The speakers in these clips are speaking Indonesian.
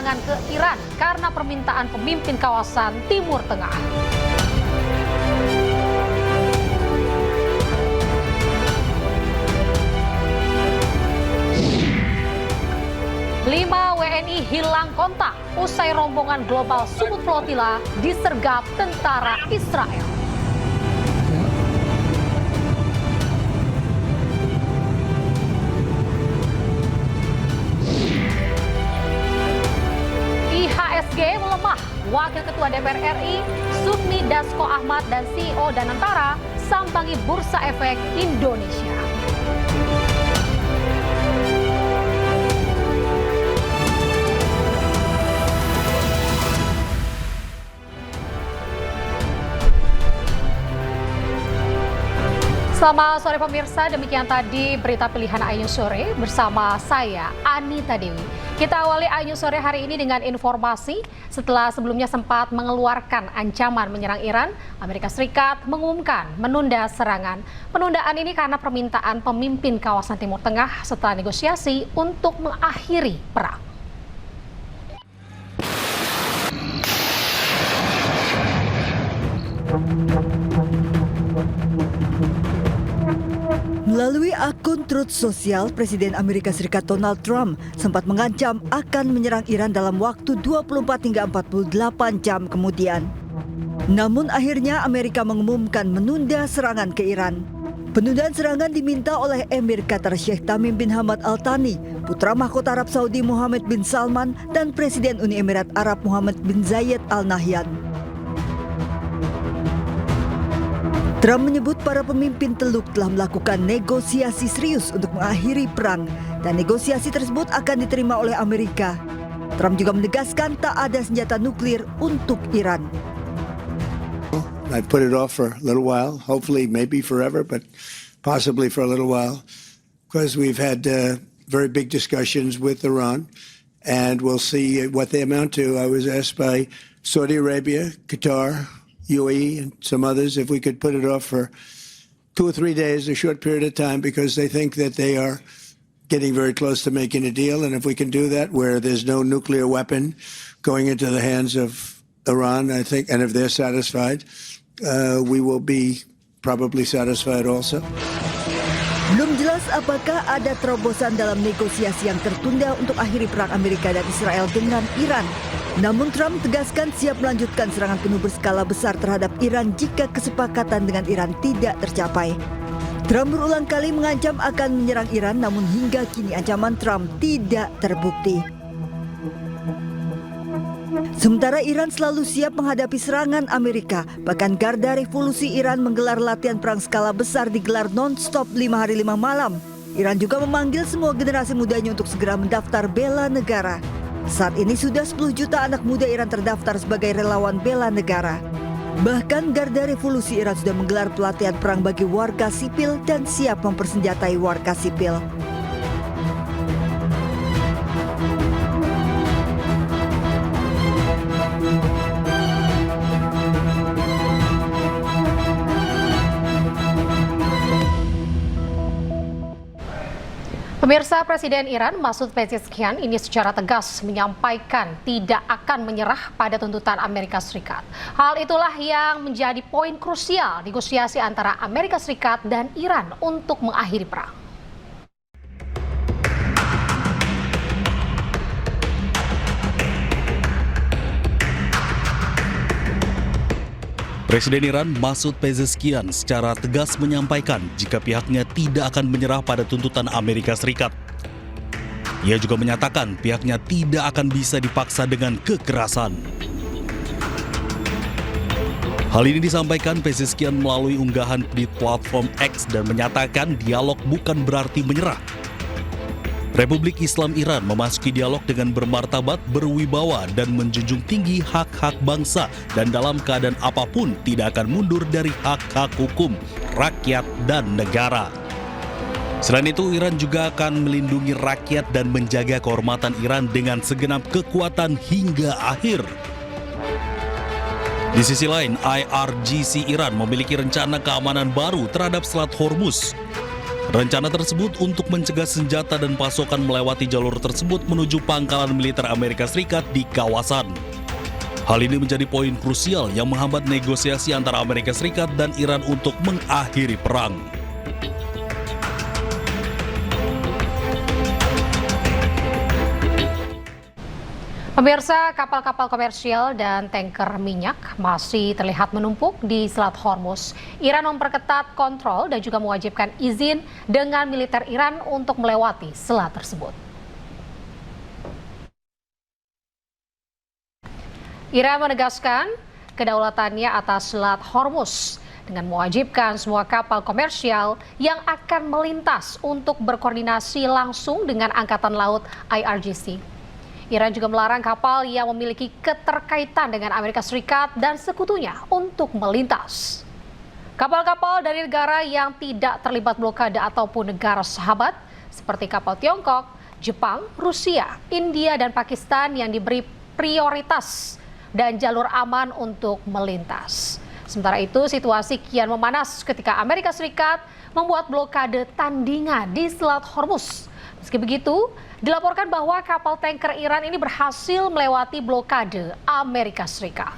serangan ke Iran karena permintaan pemimpin kawasan Timur Tengah. Lima WNI hilang kontak usai rombongan global Sumut Flotilla disergap tentara Israel. IHSG melemah. Wakil Ketua DPR RI Sufmi Dasko Ahmad dan CEO Danantara sambangi Bursa Efek Indonesia. Selamat sore pemirsa, demikian tadi berita pilihan Ayu Sore bersama saya Anita Dewi. Kita awali Ayu Sore hari ini dengan informasi setelah sebelumnya sempat mengeluarkan ancaman menyerang Iran, Amerika Serikat mengumumkan menunda serangan. Penundaan ini karena permintaan pemimpin kawasan Timur Tengah setelah negosiasi untuk mengakhiri perang. Melalui akun Truth Social, Presiden Amerika Serikat Donald Trump sempat mengancam akan menyerang Iran dalam waktu 24 hingga 48 jam kemudian. Namun akhirnya Amerika mengumumkan menunda serangan ke Iran. Penundaan serangan diminta oleh Emir Qatar Sheikh Tamim bin Hamad Al Thani, putra mahkota Arab Saudi Mohammed bin Salman, dan Presiden Uni Emirat Arab Mohammed bin Zayed Al Nahyan. Trump menyebut para pemimpin Teluk telah melakukan negosiasi serius untuk mengakhiri perang dan negosiasi tersebut akan diterima oleh Amerika. Trump juga menegaskan tak ada senjata nuklir untuk Iran. I put it off for a little while, hopefully maybe forever, but possibly for a little while, because we've had very big discussions with Iran, and we'll see what they amount to. I was asked by Saudi Arabia, Qatar, UAE and some others if we could put it off for 2 or 3 days, a short period of time, because they think that they are getting very close to making a deal. And if we can do that where there's no nuclear weapon going into the hands of Iran, I think, and if they're satisfied, we will be probably satisfied also. Belum jelas apakah ada terobosan dalam negosiasi yang tertunda untuk akhiri perang Amerika dan Israel dengan Iran. Namun Trump tegaskan siap melanjutkan serangan penuh berskala besar terhadap Iran jika kesepakatan dengan Iran tidak tercapai. Trump berulang kali mengancam akan menyerang Iran, namun hingga kini ancaman Trump tidak terbukti. Sementara Iran selalu siap menghadapi serangan Amerika, bahkan Garda Revolusi Iran menggelar latihan perang skala besar digelar non-stop 5 hari 5 malam. Iran juga memanggil semua generasi mudanya untuk segera mendaftar bela negara. Saat ini sudah 10 juta anak muda Iran terdaftar sebagai relawan bela negara. Bahkan Garda Revolusi Iran sudah menggelar pelatihan perang bagi warga sipil dan siap mempersenjatai warga sipil. Pemirsa, Presiden Iran Masoud Pezeshkian ini secara tegas menyampaikan tidak akan menyerah pada tuntutan Amerika Serikat. Hal itulah yang menjadi poin krusial negosiasi antara Amerika Serikat dan Iran untuk mengakhiri perang. Presiden Iran Masoud Pezeshkian secara tegas menyampaikan jika pihaknya tidak akan menyerah pada tuntutan Amerika Serikat. Ia juga menyatakan pihaknya tidak akan bisa dipaksa dengan kekerasan. Hal ini disampaikan Pezeshkian melalui unggahan di platform X dan menyatakan dialog bukan berarti menyerah. Republik Islam Iran memasuki dialog dengan bermartabat, berwibawa, dan menjunjung tinggi hak-hak bangsa dan dalam keadaan apapun tidak akan mundur dari hak-hak hukum, rakyat, dan negara. Selain itu, Iran juga akan melindungi rakyat dan menjaga kehormatan Iran dengan segenap kekuatan hingga akhir. Di sisi lain, IRGC Iran memiliki rencana keamanan baru terhadap Selat Hormuz. Rencana tersebut untuk mencegah senjata dan pasokan melewati jalur tersebut menuju pangkalan militer Amerika Serikat di kawasan. Hal ini menjadi poin krusial yang menghambat negosiasi antara Amerika Serikat dan Iran untuk mengakhiri perang. Pemirsa, kapal-kapal komersial dan tanker minyak masih terlihat menumpuk di Selat Hormuz. Iran memperketat kontrol dan juga mewajibkan izin dengan militer Iran untuk melewati selat tersebut. Iran menegaskan kedaulatannya atas Selat Hormuz dengan mewajibkan semua kapal komersial yang akan melintas untuk berkoordinasi langsung dengan Angkatan Laut IRGC. Iran juga melarang kapal yang memiliki keterkaitan dengan Amerika Serikat dan sekutunya untuk melintas. Kapal-kapal dari negara yang tidak terlibat blokade ataupun negara sahabat seperti kapal Tiongkok, Jepang, Rusia, India, dan Pakistan yang diberi prioritas dan jalur aman untuk melintas. Sementara itu, situasi kian memanas ketika Amerika Serikat membuat blokade tandingan di Selat Hormuz. Meski begitu, dilaporkan bahwa kapal tanker Iran ini berhasil melewati blokade Amerika Serikat.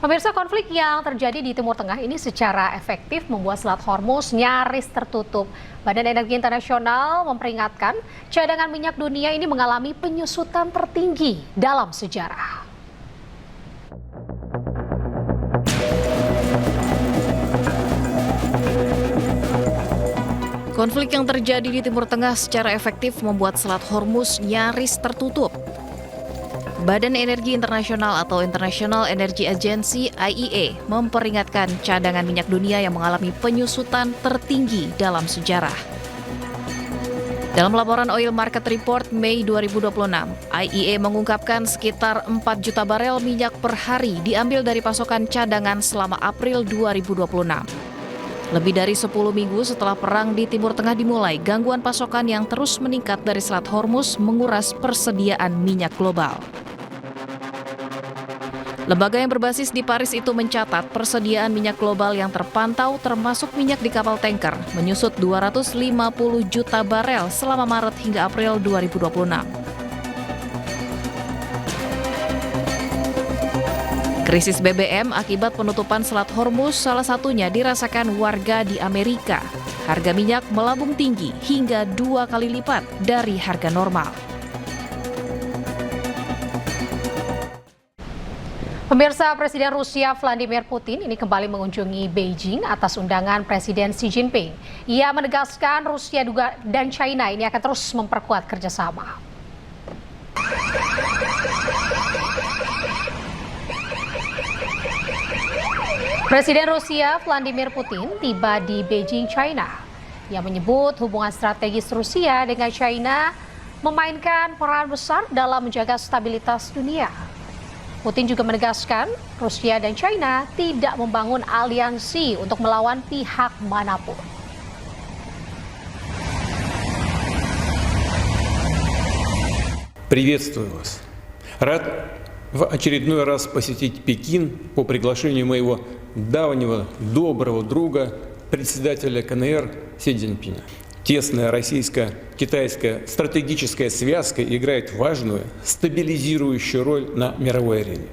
Pemirsa, konflik yang terjadi di Timur Tengah ini secara efektif membuat Selat Hormuz nyaris tertutup. Badan Energi Internasional memperingatkan cadangan minyak dunia ini mengalami penyusutan tertinggi dalam sejarah. Konflik yang terjadi di Timur Tengah secara efektif membuat Selat Hormuz nyaris tertutup. Badan Energi Internasional atau International Energy Agency (IEA) memperingatkan cadangan minyak dunia yang mengalami penyusutan tertinggi dalam sejarah. Dalam laporan Oil Market Report Mei 2026, IEA mengungkapkan sekitar 4 juta barel minyak per hari diambil dari pasokan cadangan selama April 2026. Lebih dari 10 minggu setelah perang di Timur Tengah dimulai, gangguan pasokan yang terus meningkat dari Selat Hormuz menguras persediaan minyak global. Lembaga yang berbasis di Paris itu mencatat persediaan minyak global yang terpantau termasuk minyak di kapal tanker menyusut 250 juta barel selama Maret hingga April 2026. Krisis BBM akibat penutupan Selat Hormuz salah satunya dirasakan warga di Amerika. Harga minyak melambung tinggi hingga 2 kali lipat dari harga normal. Pemirsa, Presiden Rusia Vladimir Putin ini kembali mengunjungi Beijing atas undangan Presiden Xi Jinping. Ia menegaskan Rusia dan China ini akan terus memperkuat kerjasama. Presiden Rusia Vladimir Putin tiba di Beijing, China. Ia menyebut hubungan strategis Rusia dengan China memainkan peran besar dalam menjaga stabilitas dunia. Putin juga menegaskan Rusia dan China tidak membangun aliansi untuk melawan pihak manapun. Приветствую вас. Рад в очередной раз посетить Пекин по приглашению моего давнего доброго друга, председателя КНР Си Цзиньпиня. Тесная российско-китайская стратегическая связка играет важную, стабилизирующую роль на мировой арене.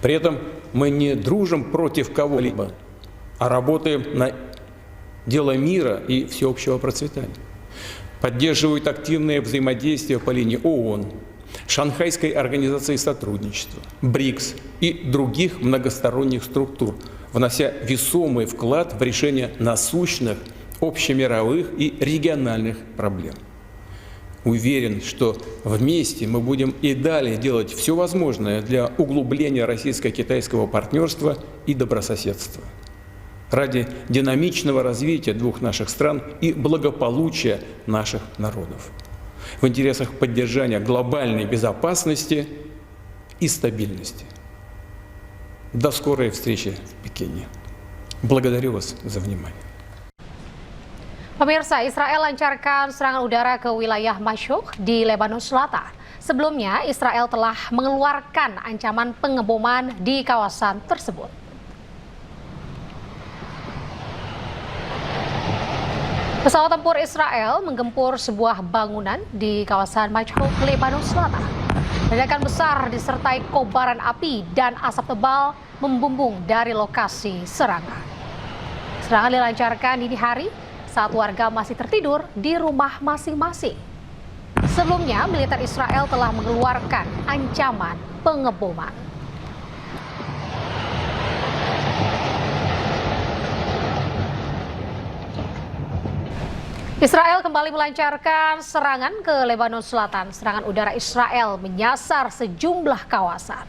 При этом мы не дружим против кого-либо, а работаем на дело мира и всеобщего процветания. Поддерживают активное взаимодействие по линии ООН, Шанхайской организации сотрудничества, БРИКС и других многосторонних структур, внося весомый вклад в решение насущных общемировых и региональных проблем. Уверен, что вместе мы будем и далее делать все возможное для углубления российско-китайского партнерства и добрососедства ради динамичного развития двух наших стран и благополучия наших народов в интересах поддержания глобальной безопасности и стабильности. До скорой встречи в Пекине. Благодарю вас за внимание. Pemirsa, Israel lancarkan serangan udara ke wilayah Masyuk di Lebanon Selatan. Sebelumnya, Israel telah mengeluarkan ancaman pengeboman di kawasan tersebut. Pesawat tempur Israel menggempur sebuah bangunan di kawasan Majhouk, Lebanon Selatan. Ledakan besar disertai kobaran api dan asap tebal membumbung dari lokasi serangan. Serangan dilancarkan dini hari saat warga masih tertidur di rumah masing-masing. Sebelumnya, militer Israel telah mengeluarkan ancaman pengeboman. Israel kembali melancarkan serangan ke Lebanon Selatan. Serangan udara Israel menyasar sejumlah kawasan.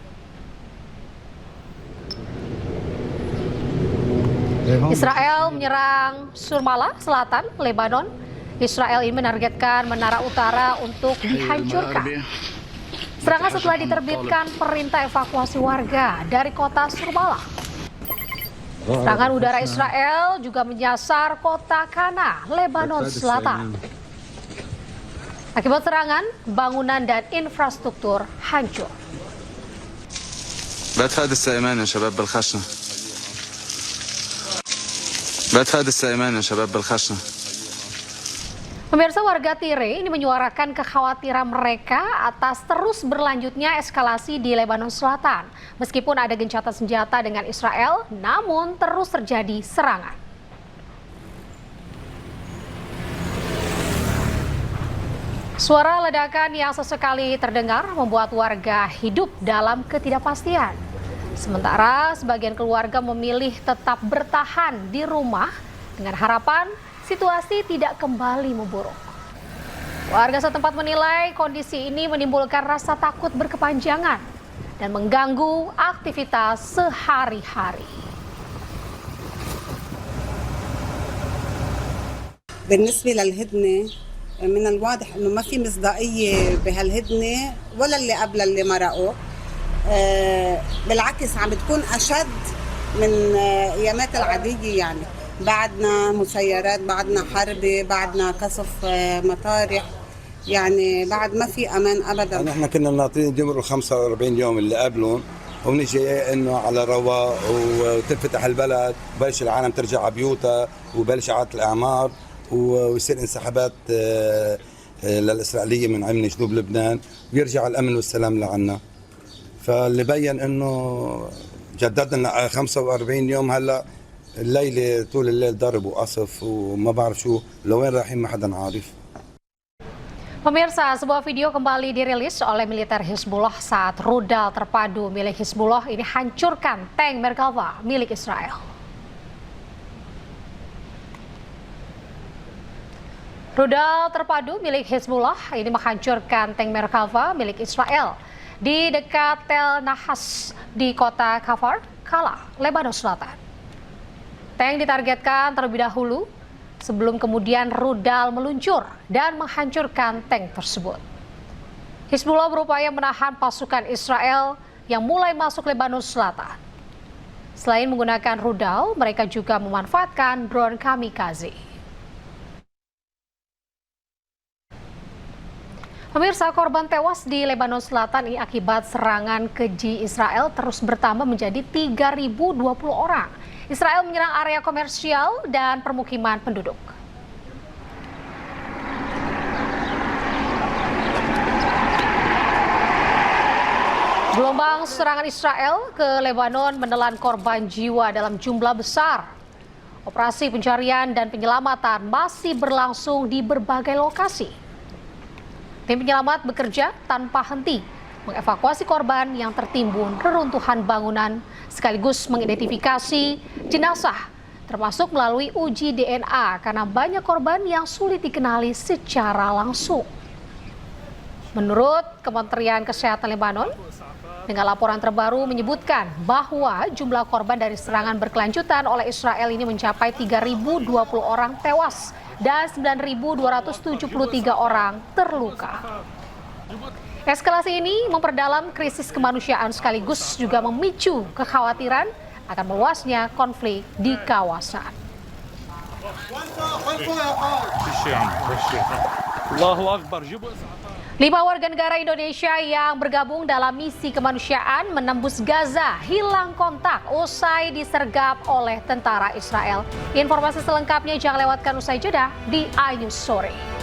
Israel menyerang Surmala, Selatan, Lebanon. Israel ini menargetkan Menara Utara untuk dihancurkan. Serangan setelah diterbitkan perintah evakuasi warga dari kota Surmala. Serangan udara Israel juga menyasar kota Kana, Lebanon Selatan. Akibat serangan, bangunan dan infrastruktur hancur. بات هذا السائمان يا شباب بالخشنة بات هذا السائمان يا شباب بالخشنة. Pemirsa, warga Tire ini menyuarakan kekhawatiran mereka atas terus berlanjutnya eskalasi di Lebanon Selatan. Meskipun ada gencatan senjata dengan Israel, namun terus terjadi serangan. Suara ledakan yang sesekali terdengar membuat warga hidup dalam ketidakpastian. Sementara sebagian keluarga memilih tetap bertahan di rumah dengan harapan situasi tidak kembali memburuk. Warga setempat menilai kondisi ini menimbulkan rasa takut berkepanjangan dan mengganggu aktivitas sehari-hari. بالنسبة للهدنة من الواضح إنه ما في مصداقية بهالهدنة ولا اللي قبل اللي مرقوا. بالعكس عم بتكون أشد من أيامات العادية يعني. بعدنا مسيرات، بعدنا حربة، بعدنا قصف مطارح، يعني بعد ما في أمان أبدا. نحن كنا ناطرين يمروا 45 يوم اللي قبلهم ونجي إنه على رواق وتنفتح البلد وبلش العالم ترجع على بيوتها وبلش إعادة الأعمار ويصير انسحابات للإسرائيلية من عمن جنوب لبنان ويرجع الأمن والسلام لعنا. فاللي بين إنه جددنا 45 يوم هلا الليلة طول الليل ضرب وقصف وما بعرف شو لوين رايحين ما حدا عارف. Pemirsa, sebuah video kembali dirilis oleh militer Hizbullah saat rudal terpadu milik Hizbullah ini hancurkan tank Merkava milik Israel. Rudal terpadu milik Hizbullah ini menghancurkan tank Merkava milik Israel di dekat Tel Nahas di kota Kafar Kala, Lebanon Selatan. Tank ditargetkan terlebih dahulu sebelum kemudian rudal meluncur dan menghancurkan tank tersebut. Hizbullah berupaya menahan pasukan Israel yang mulai masuk Lebanon Selatan. Selain menggunakan rudal, mereka juga memanfaatkan drone kamikaze. Pemirsa, korban tewas di Lebanon Selatan ini akibat serangan keji Israel terus bertambah menjadi 3.020 orang. Israel menyerang area komersial dan permukiman penduduk. Gelombang serangan Israel ke Lebanon menelan korban jiwa dalam jumlah besar. Operasi pencarian dan penyelamatan masih berlangsung di berbagai lokasi. Tim penyelamat bekerja tanpa henti mengevakuasi korban yang tertimbun reruntuhan bangunan sekaligus mengidentifikasi jenazah termasuk melalui uji DNA karena banyak korban yang sulit dikenali secara langsung. Menurut Kementerian Kesehatan Lebanon, dengan laporan terbaru menyebutkan bahwa jumlah korban dari serangan berkelanjutan oleh Israel ini mencapai 3.020 orang tewas dan 9.273 orang terluka. Eskalasi ini memperdalam krisis kemanusiaan sekaligus juga memicu kekhawatiran akan meluasnya konflik di kawasan. 5 warga negara Indonesia yang bergabung dalam misi kemanusiaan menembus Gaza hilang kontak usai disergap oleh tentara Israel. Informasi selengkapnya jangan lewatkan usai jeda di iNews Sore.